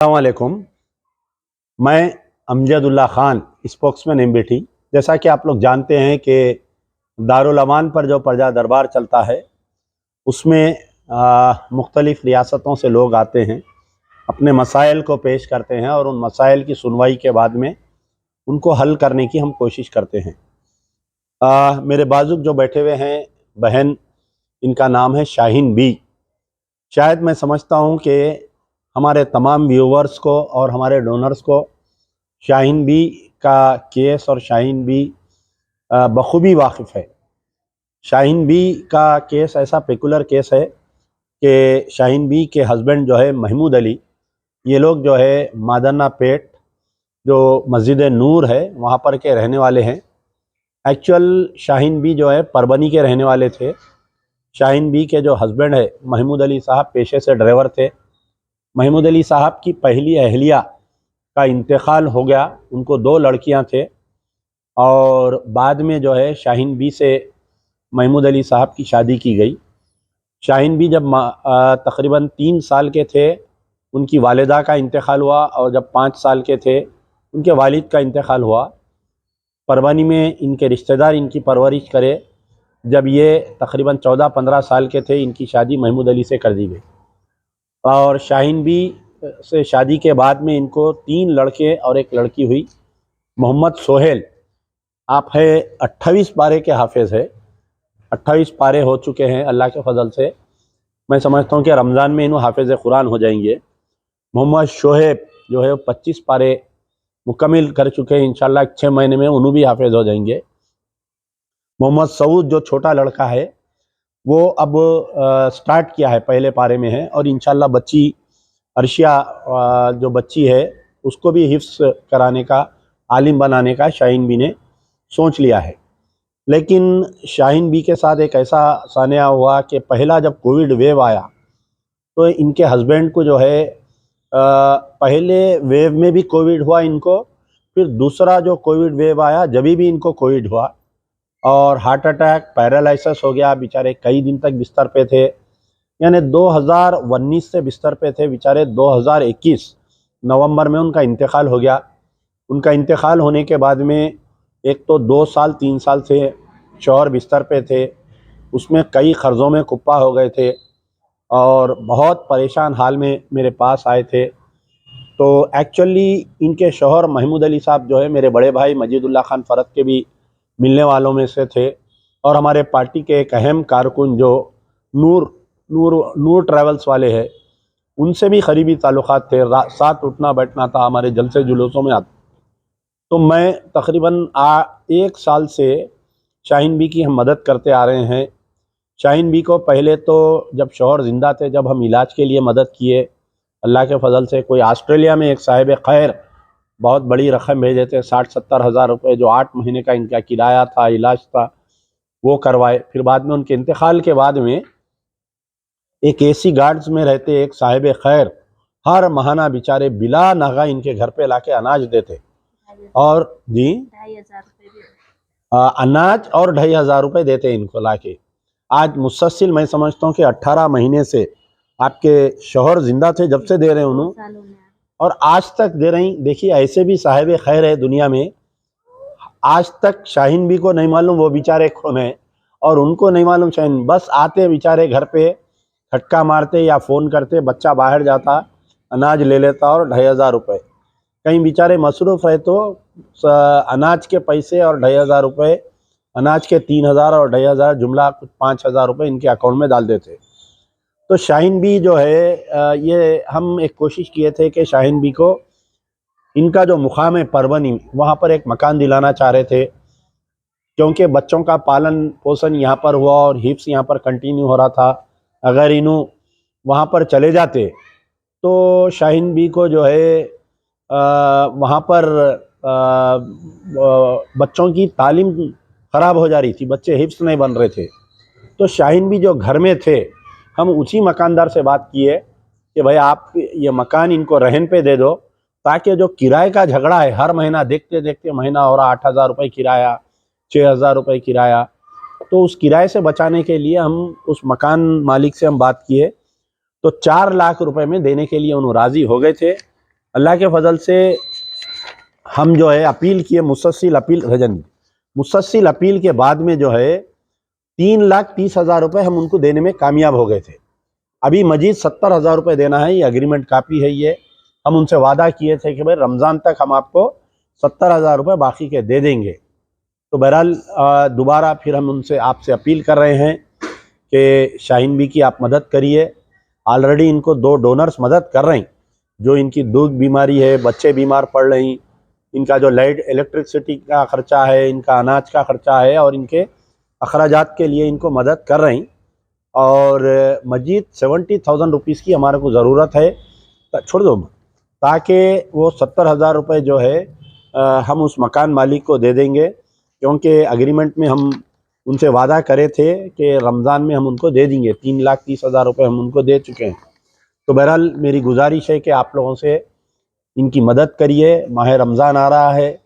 अस्सलामुअलैकुम। मैं Amjadullah Khan, spokesman MBT. जैसा कि आप लोग जानते हैं कि दारुल अमान पर जो प्रजा दरबार चलता है उसमें मुख्तलिफ़ रियासतों से लोग आते हैं, अपने मसाइल को पेश करते हैं और उन मसाइल की सुनवाई के बाद में उनको हल करने की हम कोशिश करते हैं। मेरे बाजुक जो बैठे हुए हैं बहन, इनका नाम है शाहीन बी। शायद मैं समझता हूँ कि हमारे तमाम व्यूवर्स को और हमारे डोनर्स को शाहीन बी का केस और शाहीन बी बखूबी वाकिफ़ है। शाहीन बी का केस ऐसा पेकुलर केस है कि शाहीन बी के हस्बैंड जो है महमूद अली, ये लोग जो है मादन्ना पेट जो मस्जिद नूर है वहाँ पर के रहने वाले हैं। एक्चुअल शाहीन बी जो है परबनी के रहने वाले थे। शाहीन बी के जो हस्बैंड है महमूद अली साहब पेशे से ड्राइवर थे। महमूद अली साहब की पहली अहलिया का इंतकाल हो गया, उनको 2 लड़कियां थे और बाद में जो है शाहीन बी से महमूद अली साहब की शादी की गई। शाहीन बी जब तकरीबन 3 साल के थे उनकी वालिदा का इंतकाल हुआ और जब 5 साल के थे उनके वालिद का इंतकाल हुआ। परवानी में इनके रिश्तेदार इनकी परवरिश करे। जब ये तकरीबन 14-15 साल के थे इनकी शादी महमूद अली से कर दी गई और शाहीन बी से शादी के बाद में इनको 3 लड़के और 1 लड़की हुई। मोहम्मद सोहेल आप है 28 पारे के हाफिज़ है, 28 पारे हो चुके हैं अल्लाह के फजल से। मैं समझता हूँ कि रमज़ान में इन्हों हाफिज़ कुरान हो जाएंगे। मोहम्मद शोहेब जो है 25 पारे मुकम्मिल कर चुके हैं, इंशाल्लाह 6 महीने में उन्हों भी हाफिज़ हो जाएंगे। मोहम्मद सऊद जो छोटा लड़का है वो अब स्टार्ट किया है, पहले पारे में है और इंशाल्लाह बच्ची अर्शिया जो बच्ची है उसको भी हिफ्स कराने का, आलिम बनाने का शाहीन बी ने सोच लिया है। लेकिन शाहीन बी के साथ एक ऐसा सानिया हुआ कि पहला जब कोविड वेव आया तो इनके हस्बैंड को जो है पहले वेव में भी कोविड हुआ इनको, फिर दूसरा जो कोविड वेव आया जब भी इनको कोविड हुआ और हार्ट अटैक, पैरालिसिस हो गया। बेचारे कई दिन तक बिस्तर पे थे, यानी 2019 से बिस्तर पे थे बेचारे। 2021 नवंबर में उनका इंतकाल हो गया। उनका इंतकाल होने के बाद में एक तो 2 साल 3 साल से शौहर बिस्तर पे थे, उसमें कई क़र्ज़ों में कुप्पा हो गए थे और बहुत परेशान हाल में मेरे पास आए थे। तो एक्चुअली इनके शौहर महमूद अली साहब जो है मेरे बड़े भाई मजीदुल्लाह खान फ़रत के भी मिलने वालों में से थे और हमारे पार्टी के एक अहम कारकुन जो नूर नूर नूर ट्रैवल्स वाले हैं उनसे भी करीबी ताल्लुक़ात थे। साथ उठना बैठना था, हमारे जलसे जुलूसों में आता। तो मैं तकरीबन 1 साल से शाहीन बी की हम मदद करते आ रहे हैं। शाहीन बी को पहले तो जब शौहर ज़िंदा थे, जब हम इलाज के लिए मदद किए, अल्लाह के फजल से कोई ऑस्ट्रेलिया में एक साहिब खैर बहुत बड़ी रकम भेजे थे, 60-70 हज़ार रुपये, जो 8 महीने का इनका किराया था, इलाज था, वो करवाए। फिर बाद में उनके इंतकाल के बाद में एक एसी गार्ड्स में रहते एक साहिब खैर हर महाना बेचारे बिला नगा इनके घर पे लाके अनाज देते और जी 2,500 अनाज और 2,500 रुपये देते इनको लाके। आज मुसलसल मैं समझता हूँ कि 18 महीने से आपके शौहर जिंदा थे जब से दे रहे हैं उन्होंने और आज तक दे रही। देखिए ऐसे भी साहिब खैर है दुनिया में, आज तक शाहीन बी को नहीं मालूम वो बेचारे कौन है और उनको नहीं मालूम शाहीन। बस आते बेचारे घर पे खटका मारते या फ़ोन करते, बच्चा बाहर जाता, अनाज ले लेता और 2,500 रुपये। कहीं बेचारे मसरूफ़ है तो अनाज के पैसे और 2,500 रुपये, अनाज के 3,000 और 2,500 जुमला कुछ 5,000 रुपये इनके अकाउंट में डाल देते। तो शाहीन बी जो है ये हम एक कोशिश किए थे कि शाहीन बी को इनका जो मुकाम है परवनी वहाँ पर एक मकान दिलाना चाह रहे थे, क्योंकि बच्चों का पालन पोषण यहाँ पर हुआ और हिफ्स यहाँ पर कंटिन्यू हो रहा था। अगर इन्हों वहाँ पर चले जाते तो शाहीन बी को जो है वहाँ पर बच्चों की तालीम ख़राब हो जा रही थी, बच्चे हिफ्स नहीं बन रहे थे। तो शाहीन बी जो घर में थे, हम उसी मकानदार से बात किए कि भाई आप ये मकान इनको रहन पे दे दो, ताकि जो किराए का झगड़ा है हर महीना देखते देखते महीना हो रहा 8,000 रुपये किराया, 6,000 रुपये किराया, तो उस किराए से बचाने के लिए हम उस मकान मालिक से हम बात किए तो 4 लाख रुपए में देने के लिए उन्होंने राज़ी हो गए थे। अल्लाह के फजल से हम जो है अपील किए, मुस्तसिल अपील के बाद में जो है 3,30,000 रुपये हम उनको देने में कामयाब हो गए थे। अभी मजीद 70,000 रुपये देना है, ये एग्रीमेंट कापी है। ये हम उनसे वादा किए थे कि भाई रमज़ान तक हम आपको 70,000 रुपये बाकी के दे देंगे। तो बहरहाल दोबारा फिर हम उनसे आपसे अपील कर रहे हैं कि शाहीन बी की आप मदद करिए। ऑलरेडी इनको 2 डोनर्स मदद कर रहे हैं। जो इनकी दूध बीमारी है, बच्चे बीमार पड़ रहे हैं, इनका जो लाइट इलेक्ट्रिसिटी का ख़र्चा है, इनका अनाज का ख़र्चा है और इनके अखराजात के लिए इनको मदद कर रहे हैं। और मजीद 70,000 रुपीज़ की हमारे को ज़रूरत है, छोड़ दो, ताकि वो 70,000 रुपये जो है हम उस मकान मालिक को दे देंगे, क्योंकि एग्रीमेंट में हम उनसे वादा करे थे कि रमज़ान में हम उनको दे देंगे। 3,30,000 रुपये हम उनको दे चुके हैं। तो बहरहाल मेरी गुजारिश है कि आप लोगों से इनकी मदद करिए। माह रमज़ान आ रहा है,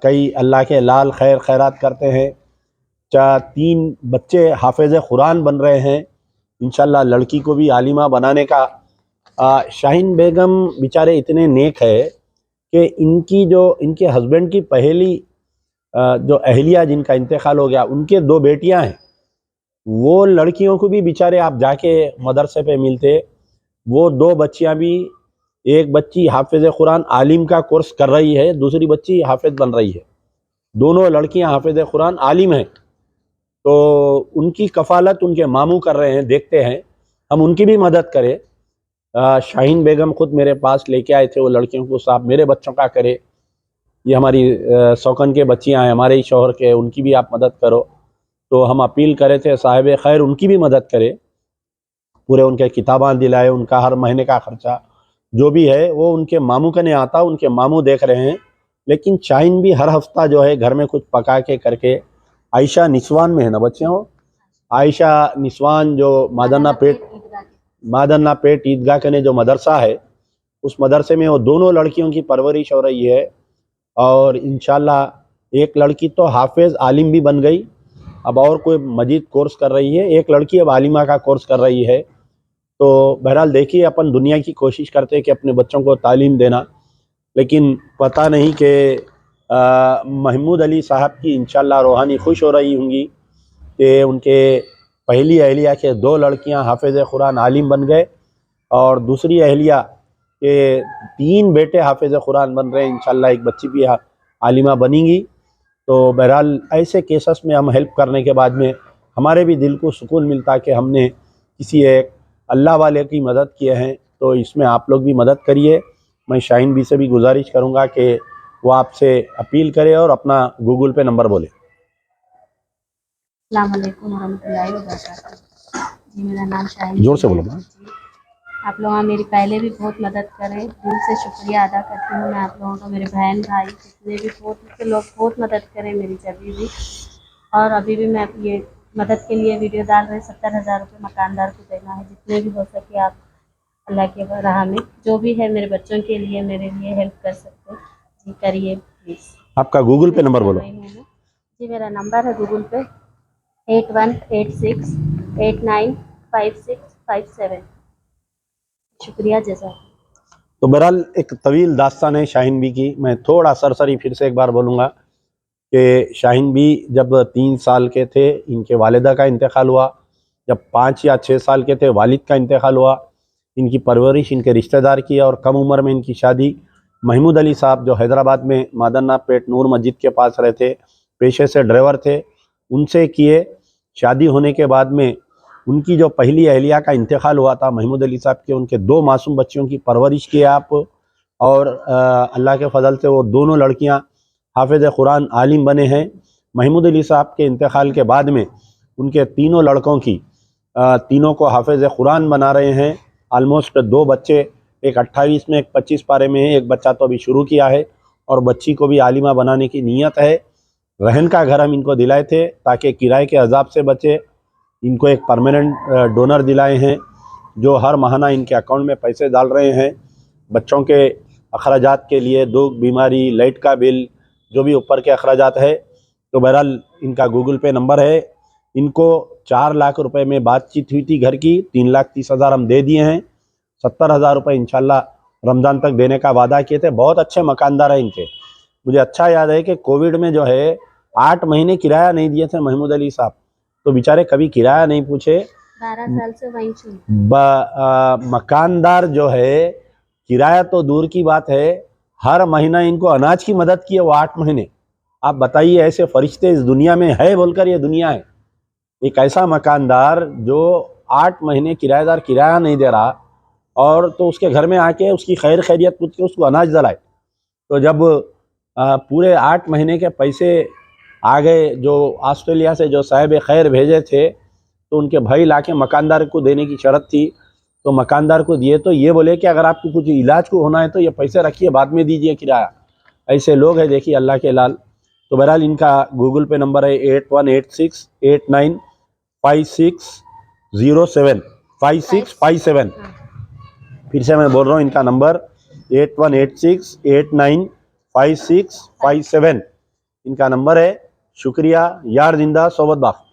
कई अल्लाह के लाल खैर खैरात करते हैं। 3 बच्चे हाफिज़ कुरान बन रहे हैं, इंशाल्लाह लड़की को भी आलिमा बनाने का। शाहीन बेगम बेचारे इतने नेक है कि इनके हस्बैंड की पहली जो अहलिया जिनका इंतकाल हो गया, उनके 2 बेटियां हैं। वो लड़कियों को भी बेचारे आप जाके मदरसे पे मिलते, वो 2 बच्चियां भी, एक बच्ची हाफिज़ कुरान आलिम का कोर्स कर रही है, दूसरी बच्ची हाफिज़ बन रही है। दोनों लड़कियां हाफिज़ कुरान आलिम हैं। तो उनकी कफ़ालत उनके मामू कर रहे हैं, देखते हैं हम उनकी भी मदद करें। शाहीन बेगम ख़ुद मेरे पास लेके आए थे वो लड़कियों को, साहब मेरे बच्चों का करे, ये हमारी सौकन के बच्चियाँ हैं, हमारे ही शौहर के, उनकी भी आप मदद करो। तो हम अपील करे थे साहिब खैर उनकी भी मदद करे, पूरे उनके किताबां दिलाए, उनका हर महीने का ख़र्चा जो भी है वो उनके मामू का नहीं आता, उनके मामू देख रहे हैं। लेकिन शाहीन भी हर हफ्ता जो है घर में कुछ पका के करके, आयशा निस्वान में है ना बच्चे हो, आयशा निस्वान जो मादन्ना पेट ईदगाह के ने जो मदरसा है, उस मदरसे में वो दोनों लड़कियों की परवरिश हो रही है। और इंशाल्लाह एक लड़की तो हाफिज़ आलिम भी बन गई, अब और कोई मजीद कोर्स कर रही है, एक लड़की अब आलिमा का कोर्स कर रही है। तो बहरहाल देखिए, अपन दुनिया की कोशिश करते हैं कि अपने बच्चों को तालीम देना, लेकिन पता नहीं कि महमूद अली साहब की इंशाल्लाह रूहानी खुश हो रही होंगी कि उनके पहली अहलिया के 2 लड़कियां हाफिज़ कुरान आलिम बन गए और दूसरी अहलिया के 3 बेटे हाफिज़ कुरान बन रहे हैं। इंशाल्लाह एक बच्ची भी आलिमा बनेंगी। तो बहरहाल ऐसे केसेस में हम हेल्प करने के बाद में हमारे भी दिल को सुकून मिलता कि हमने किसी एक अल्लाह वाले की मदद किए हैं। तो इसमें आप लोग भी मदद करिए। मैं शाहीन बी से भी गुजारिश करूँगा कि वो आपसे अपील करे और अपना गूगल पे नंबर बोले। अस्सलाम वालेकुम रहमतुल्लाहि व बरकातहू। जी मेरा नाम शाहीन। जोर से बोलो। आप लोग मेरी पहले भी बहुत मदद करें, दिल से शुक्रिया अदा करती हूँ मैं आप लोगों का। मेरे बहन भाई जितने भी बहुत लोग बहुत मदद करें मेरी जब भी, और अभी भी मैं ये मदद के लिए वीडियो डाल रहे। 70,000 रुपये मकानदार को देना है। जितने भी हो सके आप अल्लाह के राह में जो भी है मेरे बच्चों के लिए, मेरे लिए हेल्प कर सकते जी, करिए प्लीज़। आपका गूगल पे नंबर बोलो। जी मेरा नंबर है गूगल पे 8186895657। शुक्रिया जज़ा। तो बहरहाल एक तवील दास्तान है शाहीन बी की। मैं थोड़ा सरसरी फिर से एक बार बोलूँगा कि शाहीन बी जब 3 साल के थे इनके वालिदा का इंतकाल हुआ, जब 5 या 6 साल के थे वालिद का इंतकाल हुआ। इनकी परवरिश इनके रिश्तेदार की और कम उम्र में इनकी शादी महमूद अली साहब जो हैदराबाद में मादन्ना पेट नूर मस्जिद के पास रहते, पेशे से ड्राइवर थे, उनसे किए। शादी होने के बाद में उनकी जो पहली अहलिया का इंतकाल हुआ था महमूद अली साहब के, उनके 2 मासूम बच्चियों की परवरिश किए आप। और अल्लाह के फजल से वो दोनों लड़कियां हाफिज़ कुरान आलिम बने हैं। महमूद अली साहब के इंतकाल के बाद में उनके तीनों लड़कों की तीनों को हाफिज़ कुरान बना रहे हैं। आलमोस्ट 2 बच्चे, एक 28 में एक 25 पारे में है, एक बच्चा तो अभी शुरू किया है और बच्ची को भी आलिमा बनाने की नीयत है। रहन का घर हम इनको दिलाए थे ताकि किराए के अजाब से बचे। इनको एक परमानेंट डोनर दिलाए हैं जो हर महीना इनके अकाउंट में पैसे डाल रहे हैं बच्चों के अखराजात के लिए, दूध बीमारी, लाइट का बिल, जो भी ऊपर के अखराजात है। तो बहरहाल इनका गूगल पे नंबर है। इनको 4 लाख रुपए में बातचीत हुई थी घर की, 3,30,000 हम दे दिए हैं। 70,000 रुपये इंशाल्लाह रमज़ान तक देने का वादा किए थे। बहुत अच्छे मकानदार हैं इनके। मुझे अच्छा याद है कि कोविड में जो है 8 महीने किराया नहीं दिए थे महमूद अली साहब, तो बेचारे कभी किराया नहीं पूछे। 12 साल से वहीं छू। मकानदार जो है, किराया तो दूर की बात है, हर महीना इनको अनाज की मदद की है वो 8 महीने। आप बताइए ऐसे फरिश्ते इस दुनिया में है बोलकर ये दुनिया है। एक ऐसा मकानदार जो 8 महीने किराएदार किराया नहीं दे रहा और तो उसके घर में आके उसकी खैर खैरियत पूछ के उसको अनाज दिलाए। तो जब पूरे 8 महीने के पैसे आ गए, जो ऑस्ट्रेलिया से जो साहिब खैर भेजे थे, तो उनके भाई लाके मकानदार को देने की शर्त थी, तो मकानदार को दिए। तो ये बोले कि अगर आपको कुछ इलाज को होना है तो ये पैसे रखिए, बाद में दीजिए किराया। ऐसे लोग हैं देखिए अल्लाह के लाल। तो बहरहाल इनका गूगल पे नंबर है 8186895607 फिर से मैं बोल रहा हूँ इनका नंबर 8186895657 इनका नंबर है। शुक्रिया, यार जिंदा सोबत बाफ।